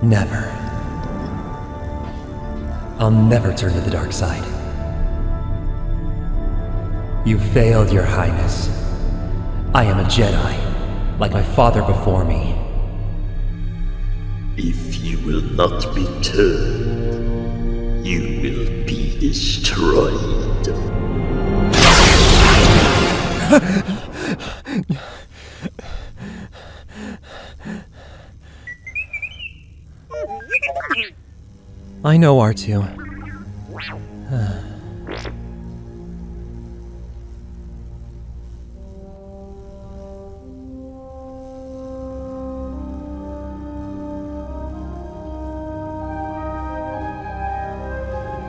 Never. I'll never turn to the dark side. You failed, Your Highness. I am a Jedi, like my father before me. If you will not return, you will be destroyed. I know, R2.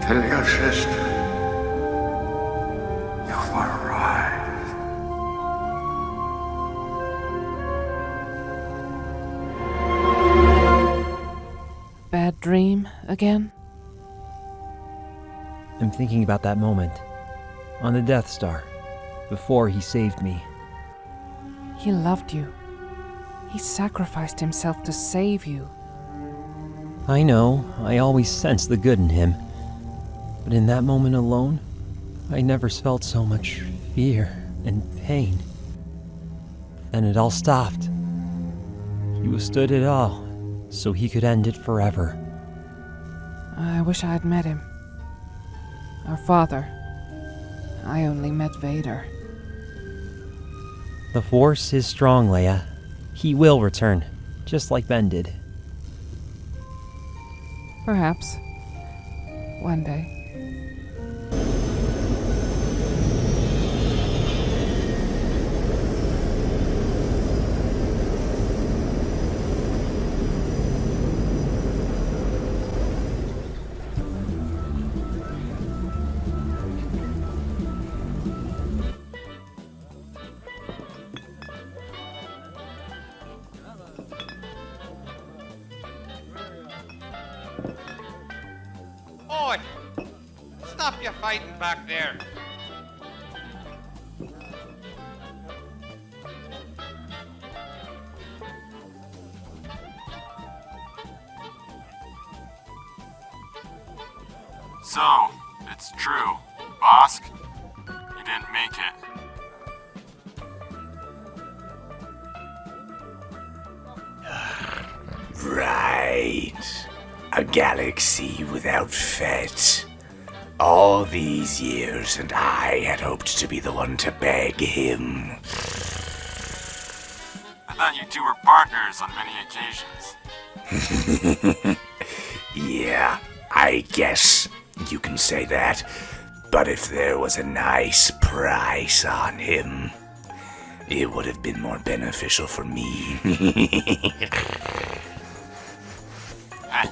Tell your sister you've arrived. Bad dream again? I'm thinking about that moment on the Death Star before he saved me. He loved you. He sacrificed himself to save you. I know, I always sense the good in him. But in that moment alone, I never felt so much fear and pain. Then it all stopped. He withstood it all, so he could end it forever. I wish I had met him. Our father. I only met Vader. The Force is strong, Leia. He will return, just like Ben did. Perhaps. One day. Oi! Stop your fighting back there! So, it's true. Bosk, you didn't make it. Right. A galaxy without Fett. All these years, and I had hoped to be the one to beg him. I thought you two were partners on many occasions. Yeah, I guess you can say that. But if there was a nice price on him, it would have been more beneficial for me. I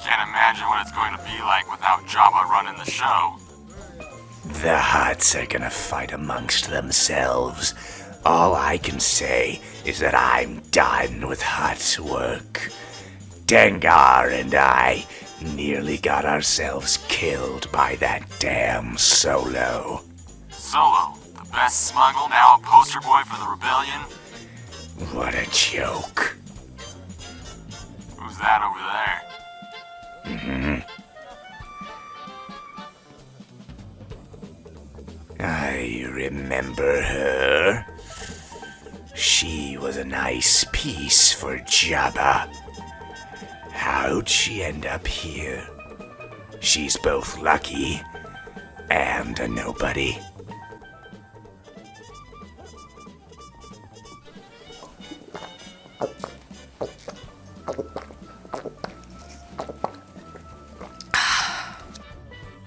can't imagine what it's going to be like without Jabba running the show. The Hutts are gonna fight amongst themselves. All I can say is that I'm done with Hutt work. Dengar and I nearly got ourselves killed by that damn Solo. Solo, the best smuggle, now a poster boy for the rebellion? What a joke. Who's that over there? I remember her. She was a nice piece for Jabba. How'd she end up here? She's both lucky and a nobody.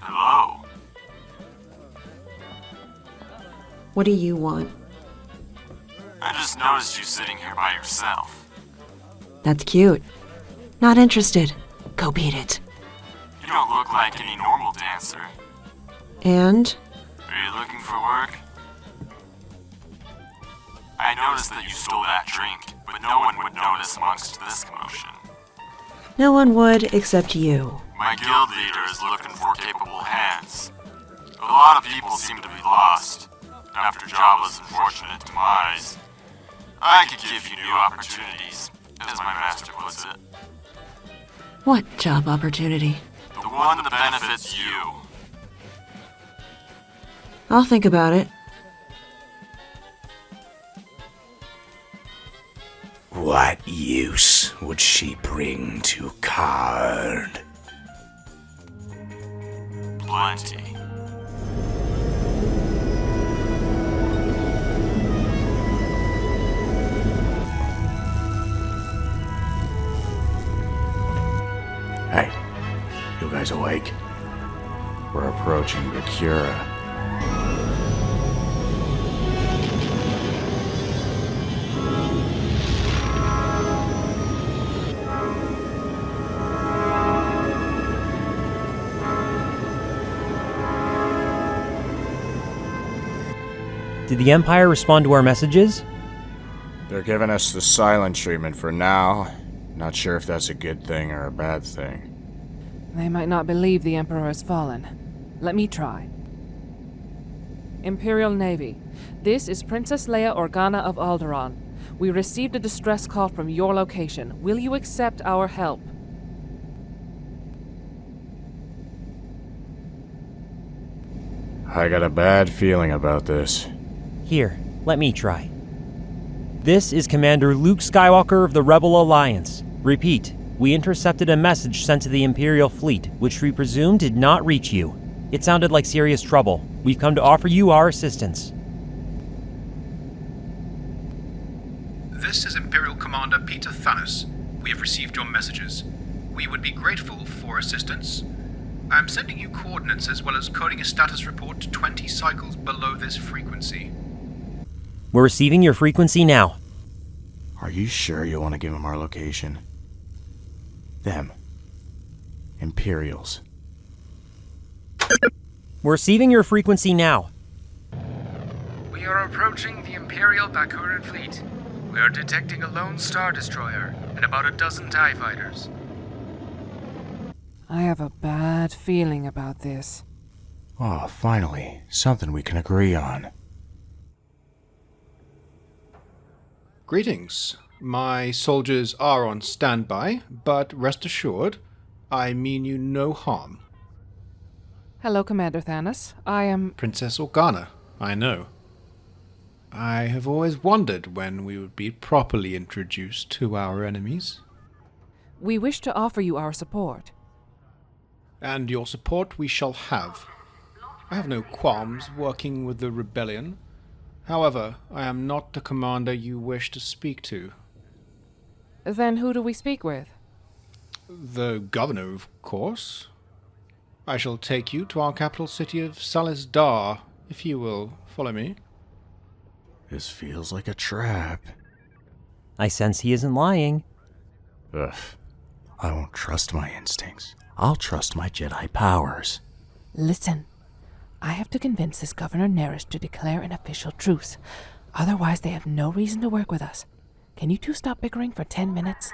Hello. What do you want? I just noticed you sitting here by yourself. That's cute. Not interested. Go beat it. You don't look like any normal dancer. And? Are you looking for work? I noticed that you stole that drink, but no one would notice amongst this commotion. No one would except you. My guild leader is looking for capable hands. A lot of people seem to be lost after Jabba's unfortunate demise. I could give you new opportunities, as my master puts it. What job opportunity? The one that benefits you. I'll think about it. What use would she bring to Card? Plenty. Hey, you guys awake? We're approaching Bakura. Did the Empire respond to our messages? They're giving us the silent treatment for now. Not sure if that's a good thing or a bad thing. They might not believe the Emperor has fallen. Let me try. Imperial Navy, this is Princess Leia Organa of Alderaan. We received a distress call from your location. Will you accept our help? I got a bad feeling about this. Here, let me try. This is Commander Luke Skywalker of the Rebel Alliance. Repeat, we intercepted a message sent to the Imperial fleet, which we presume did not reach you. It sounded like serious trouble. We've come to offer you our assistance. This is Imperial Commander Peter Thanos. We have received your messages. We would be grateful for assistance. I am sending you coordinates as well as coding a status report to 20 cycles below this frequency. We're receiving your frequency now. Are you sure you want to give them our location? Them. Imperials. We're receiving your frequency now. We are approaching the Imperial Bakuran fleet. We are detecting a lone Star Destroyer and about a dozen TIE fighters. I have a bad feeling about this. Oh, finally. Something we can agree on. Greetings. My soldiers are on standby, but rest assured, I mean you no harm. Hello, Commander Thanos. I am... Princess Organa, I know. I have always wondered when we would be properly introduced to our enemies. We wish to offer you our support. And your support we shall have. I have no qualms working with the rebellion. However, I am not the commander you wish to speak to. Then who do we speak with? The governor, of course. I shall take you to our capital city of Salis Dar, if you will follow me. This feels like a trap. I sense he isn't lying. Ugh. I won't trust my instincts. I'll trust my Jedi powers. Listen. I have to convince this Governor Neris to declare an official truce. Otherwise, they have no reason to work with us. Can you two stop bickering for 10 minutes?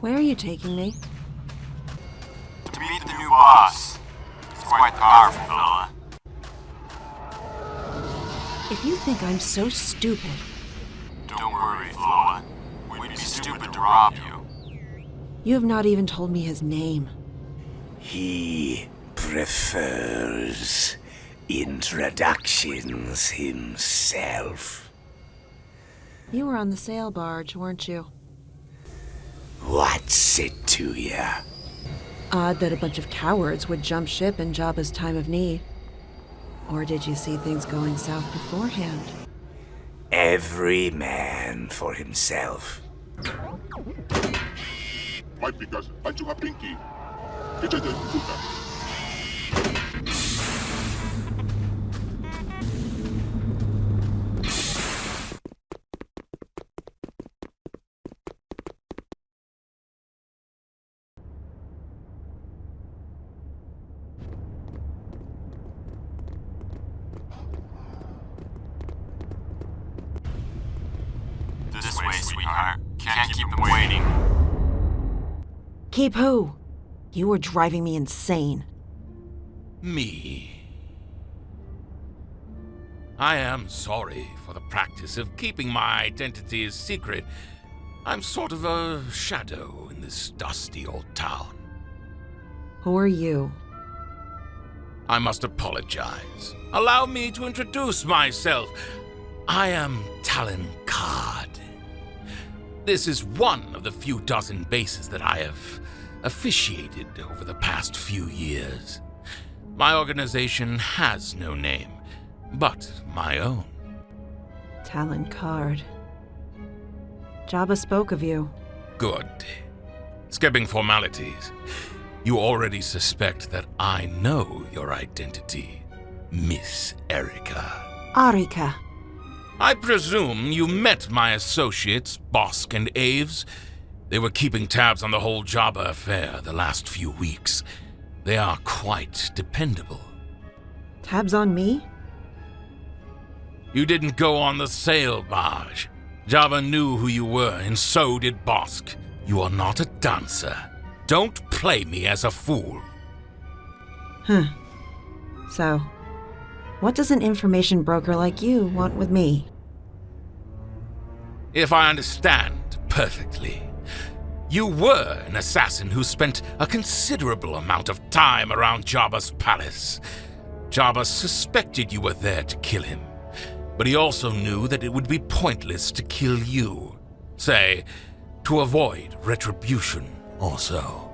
Where are you taking me? To meet the new boss. It's quite powerful, fella. If you think I'm so stupid, Don't worry, Floa. We'd be stupid to rob you. you have not even told me his name. He prefers introductions himself. You were on the sail barge, weren't you? What's it to ya? Odd that a bunch of cowards would jump ship in Jabba's time of need. Or did you see things going south beforehand? Every man for himself. Might because I took a pinky. Kita jadi buka. This way, sweetheart. Can't keep them waiting. Keep who? You were driving me insane. Me. I am sorry for the practice of keeping my identity a secret. I'm sort of a shadow in this dusty old town. Who are you? I must apologize. Allow me to introduce myself. I am Talon Card. This is one of the few dozen bases that I have officiated over the past few years. My organization has no name, but my own. Talon Card. Jabba spoke of you. Good. Skipping formalities. You already suspect that I know your identity, Miss Erica. Arika. I presume you met my associates, Bosk and Aves. They were keeping tabs on the whole Jabba affair the last few weeks. They are quite dependable. Tabs on me? You didn't go on the sail barge. Jabba knew who you were, and so did Bosk. You are not a dancer. Don't play me as a fool. So, what does an information broker like you want with me? If I understand perfectly, you were an assassin who spent a considerable amount of time around Jabba's palace. Jabba suspected you were there to kill him, but he also knew that it would be pointless to kill you. Say, to avoid retribution or so.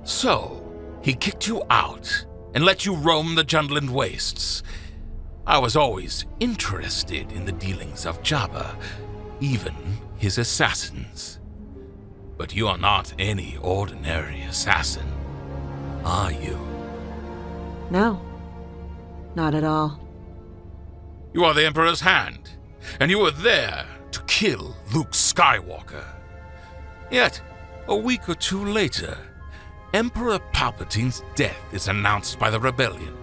So, he kicked you out and let you roam the Jundland wastes. I was always interested in the dealings of Jabba, even his assassins. But you are not any ordinary assassin, are you? No. Not at all. You are the Emperor's hand, and you were there to kill Luke Skywalker. Yet, a week or two later, Emperor Palpatine's death is announced by the Rebellion,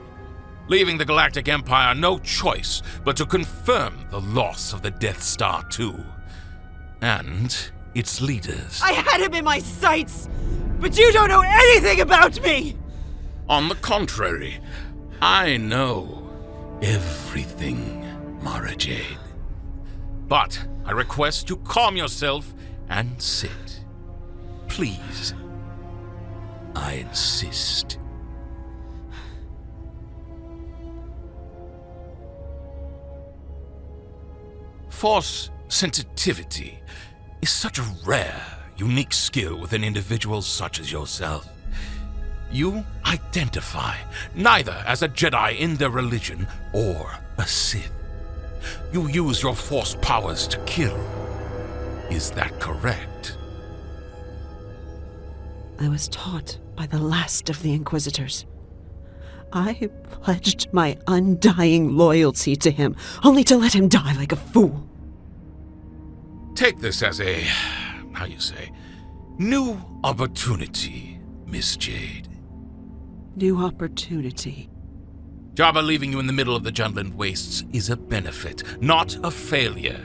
leaving the Galactic Empire no choice but to confirm the loss of the Death Star 2 and its leaders. I had him in my sights, but you don't know anything about me! On the contrary, I know everything, Mara Jade. But I request you calm yourself and sit. Please. I insist. Force sensitivity is such a rare, unique skill with an individual such as yourself. You identify neither as a Jedi in their religion or a Sith. You use your Force powers to kill. Is that correct? I was taught by the last of the Inquisitors. I pledged my undying loyalty to him, only to let him die like a fool. Take this as a, new opportunity, Miss Jade. New opportunity. Jabba leaving you in the middle of the Jundland wastes is a benefit, not a failure.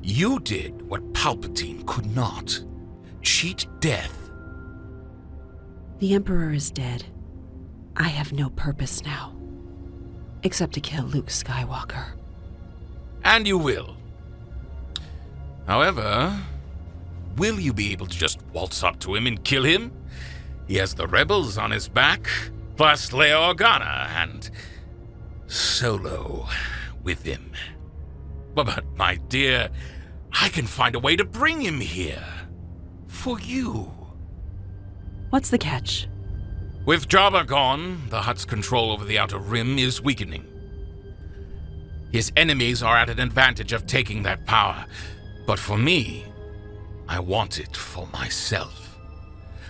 You did what Palpatine could not. Cheat death. The Emperor is dead. I have no purpose now, except to kill Luke Skywalker. And you will. However, will you be able to just waltz up to him and kill him? He has the rebels on his back, plus Leia Organa and Solo with him. But my dear, I can find a way to bring him here. For you. What's the catch? With Jabba gone, the Hutt's control over the Outer Rim is weakening. His enemies are at an advantage of taking that power. But for me, I want it for myself.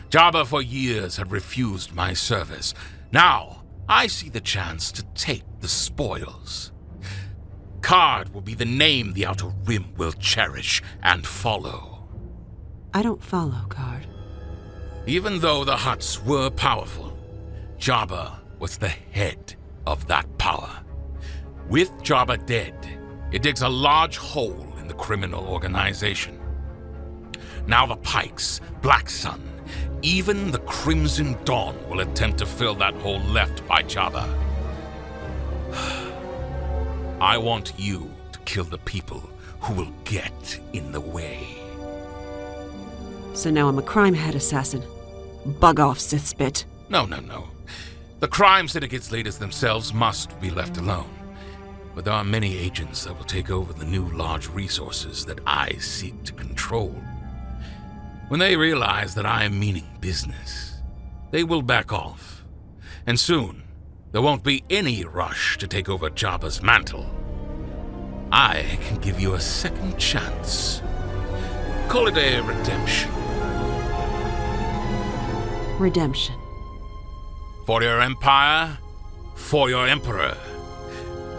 Jabba for years had refused my service. Now, I see the chance to take the spoils. Card will be the name the Outer Rim will cherish and follow. I don't follow, Card. Even though the Hutts were powerful, Jabba was the head of that power. With Jabba dead, it digs a large hole in the criminal organization. Now the Pikes, Black Sun, Even the Crimson Dawn will attempt to fill that hole left by Jabba. I want you to kill the people who will get in the way. So now I'm a crime head assassin. Bug off, Sith Spit. No. The crime syndicate's leaders themselves must be left alone. But there are many agents that will take over the new large resources that I seek to control. When they realize that I am meaning business, they will back off. And soon, there won't be any rush to take over Jabba's mantle. I can give you a second chance. Call it a redemption. Redemption. For your empire, for your emperor.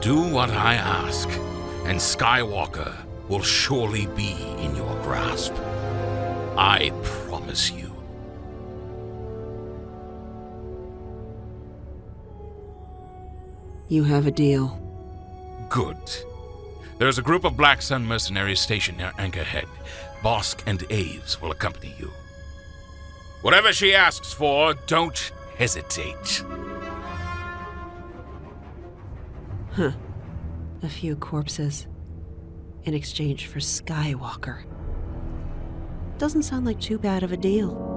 Do what I ask, and Skywalker will surely be in your grasp. I promise you. You have a deal. Good. There's a group of Black Sun mercenaries stationed near Anchorhead. Bosk and Aves will accompany you. Whatever she asks for, don't hesitate. Huh. A few corpses. In exchange for Skywalker. Doesn't sound like too bad of a deal.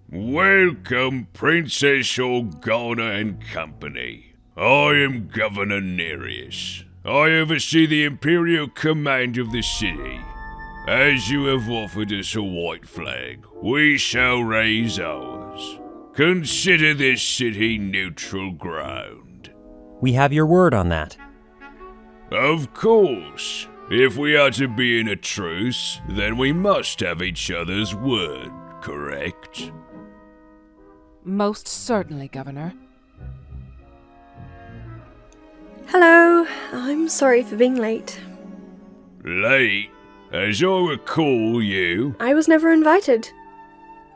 Welcome, Princess Organa and company. I am Governor Nereus. I oversee the Imperial command of the city. As you have offered us a white flag, we shall raise ours. Consider this city neutral ground. We have your word on that. Of course. If we are to be in a truce, then we must have each other's word, correct? Most certainly, Governor. Hello, I'm sorry for being late. Late? As I recall you... I was never invited.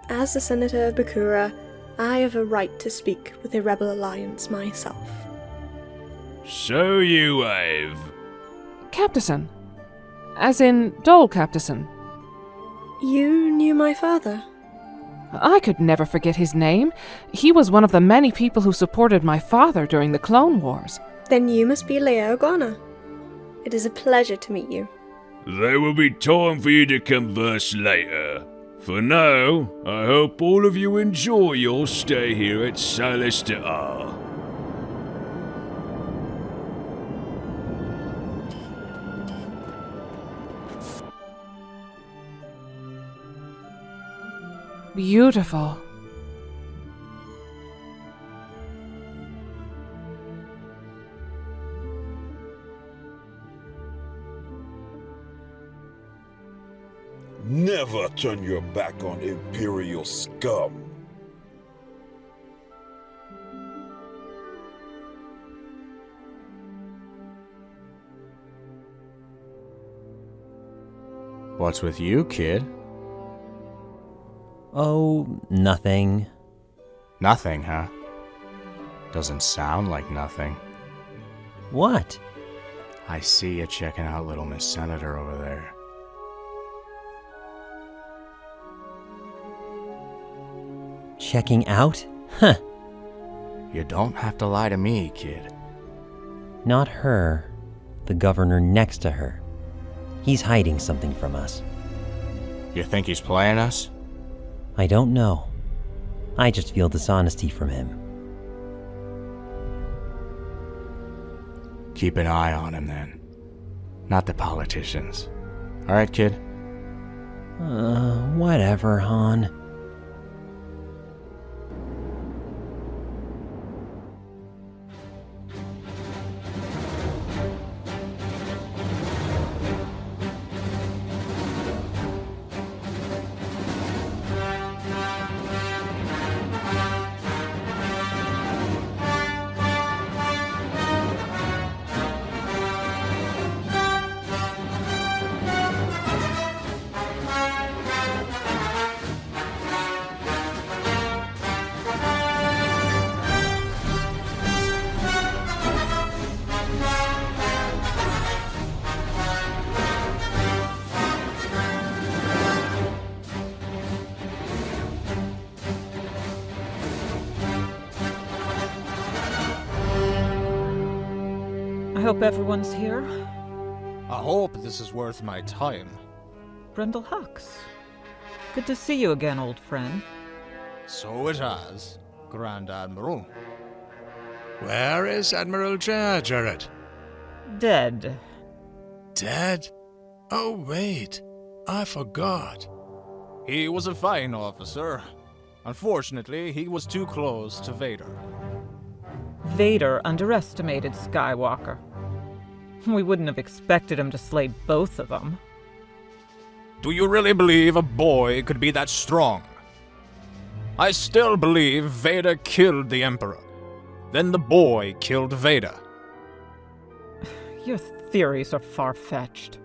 As the Senator of Bakura, I have a right to speak with the Rebel Alliance myself. So you have. Captason. As in Dole Captason. You knew my father? I could never forget his name. He was one of the many people who supported my father during the Clone Wars. Then you must be Leia Organa. It is a pleasure to meet you. There will be time for you to converse later. For now, I hope all of you enjoy your stay here at Silas Da'ar. Beautiful. Never turn your back on Imperial scum. What's with you, kid? Oh, nothing. Nothing, huh? Doesn't sound like nothing. What? I see you checking out little Miss Senator over there. Checking out? Huh. You don't have to lie to me, kid. Not her. The governor next to her. He's hiding something from us. You think he's playing us? I don't know. I just feel dishonesty from him. Keep an eye on him, then. Not the politicians. Alright, kid? Whatever, Han. I hope everyone's here. I hope this is worth my time. Brendel Hux. Good to see you again, old friend. So it has, Grand Admiral. Where is Admiral Jarrett? Dead. Dead? Oh, wait. I forgot. He was a fine officer. Unfortunately, he was too close to Vader. Vader underestimated Skywalker. We wouldn't have expected him to slay both of them. Do you really believe a boy could be that strong? I still believe Vader killed the Emperor. Then the boy killed Vader. Your theories are far-fetched.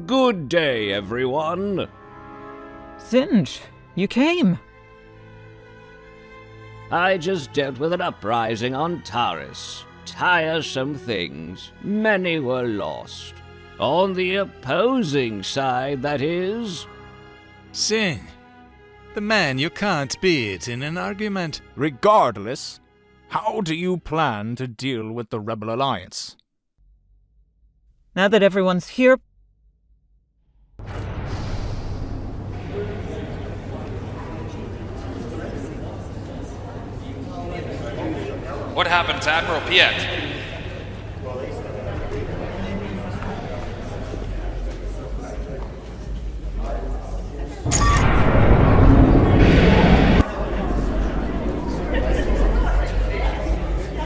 Good day, everyone. Singe, you came. I just dealt with an uprising on Taris. Tiresome things. Many were lost. On the opposing side, that is. Sing. The man you can't beat in an argument. Regardless, how do you plan to deal with the Rebel Alliance? Now that everyone's here... What happened to Admiral Piet?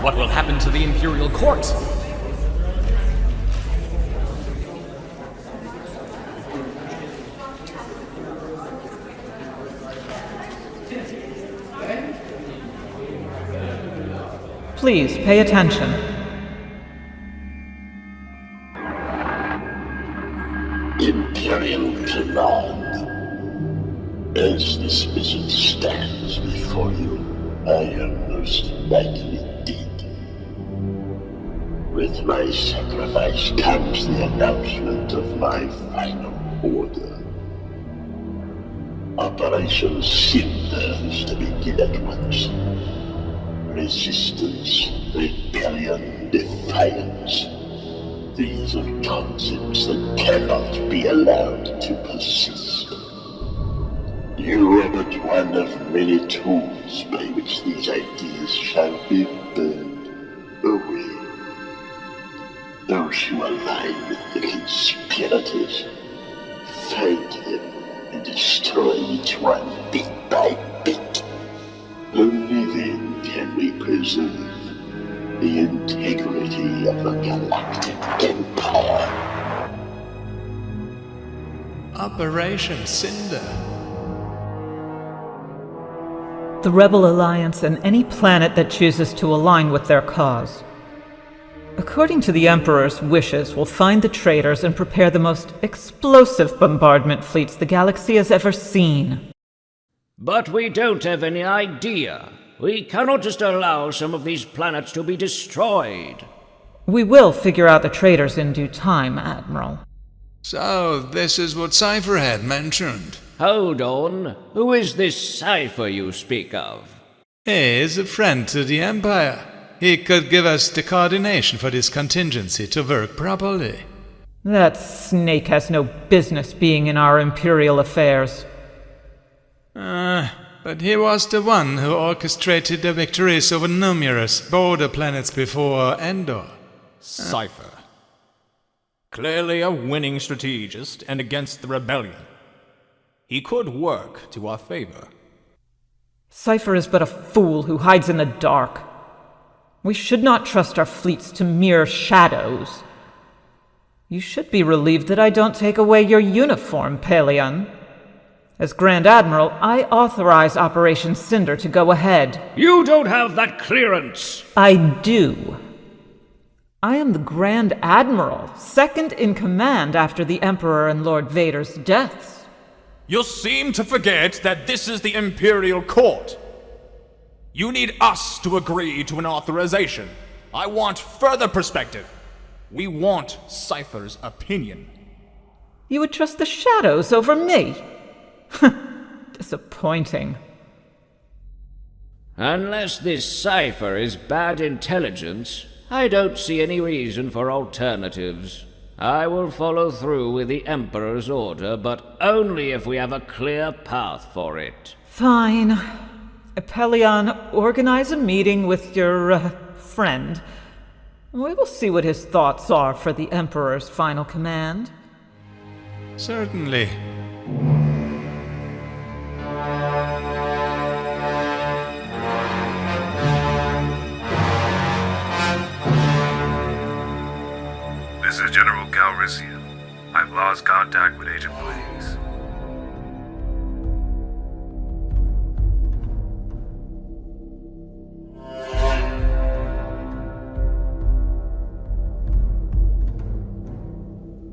What will happen to the Imperial Court? Please, pay attention. Imperial Command. As this vision stands before you, I am most likely dead. With my sacrifice comes the announcement of my final order. Operation Cinder is to begin at once. Resistance, rebellion, defiance. These are concepts that cannot be allowed to persist. You are but one of many tools by which these ideas shall be burned away. Those who align with the conspirators, find them and destroy each one bit by bit. Only then can we preserve the integrity of the Galactic Empire. Operation Cinder. The Rebel Alliance and any planet that chooses to align with their cause. According to the Emperor's wishes, will find the traitors and prepare the most explosive bombardment fleets the galaxy has ever seen. But we don't have any idea. We cannot just allow some of these planets to be destroyed. We will figure out the traitors in due time, Admiral. So, this is what Cypher had mentioned. Hold on. Who is this Cypher you speak of? He is a friend to the Empire. He could give us the coordination for this contingency to work properly. That snake has no business being in our Imperial affairs. But he was the one who orchestrated the victories over numerous border planets before Endor. Cypher. Clearly a winning strategist and against the rebellion. He could work to our favor. Cypher is but a fool who hides in the dark. We should not trust our fleets to mere shadows. You should be relieved that I don't take away your uniform, Pelion. As Grand Admiral, I authorize Operation Cinder to go ahead. You don't have that clearance! I do. I am the Grand Admiral, second in command after the Emperor and Lord Vader's deaths. You seem to forget that this is the Imperial Court. You need us to agree to an authorization. I want further perspective. We want Cypher's opinion. You would trust the shadows over me? Disappointing. Unless this Cypher is bad intelligence, I don't see any reason for alternatives. I will follow through with the Emperor's order, but only if we have a clear path for it. Fine. Pelion, organize a meeting with your, friend. We will see what his thoughts are for the Emperor's final command. Certainly. This is General Calrissian. I've lost contact with Agent Blaze.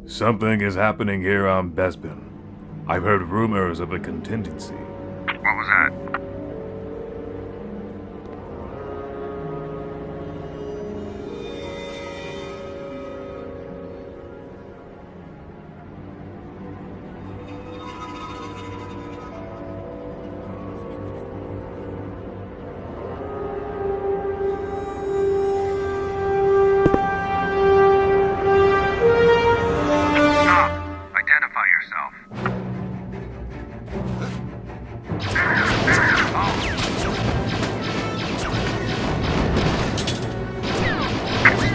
Something is happening here on Bespin. I've heard rumors of a contingency. What was that?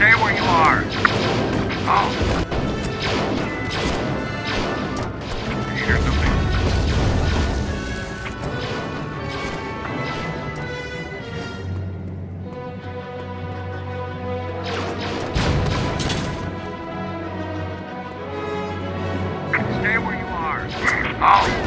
Stay where you are. Oh. Here's something. Stay where you are. Oh.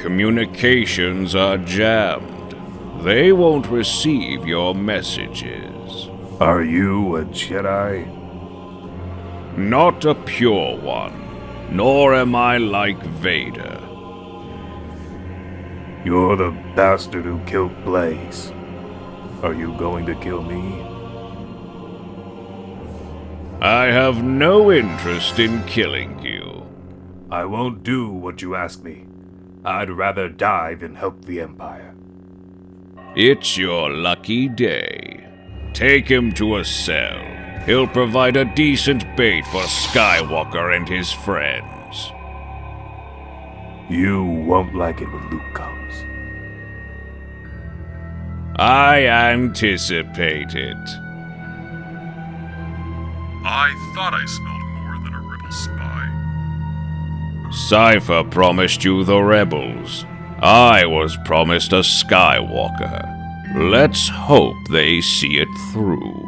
Communications are jammed. They won't receive your messages. Are you a Jedi? Not a pure one, nor am I like Vader. You're the bastard who killed Blaze. Are you going to kill me? I have no interest in killing you. I won't do what you ask me. I'd rather die than help the Empire. It's your lucky day. Take him to a cell. He'll provide a decent bait for Skywalker and his friends. You won't like it when Luke comes. I anticipate it. I thought I smelled more than a rebel spy. Cypher promised you the rebels. I was promised a Skywalker. Let's hope they see it through.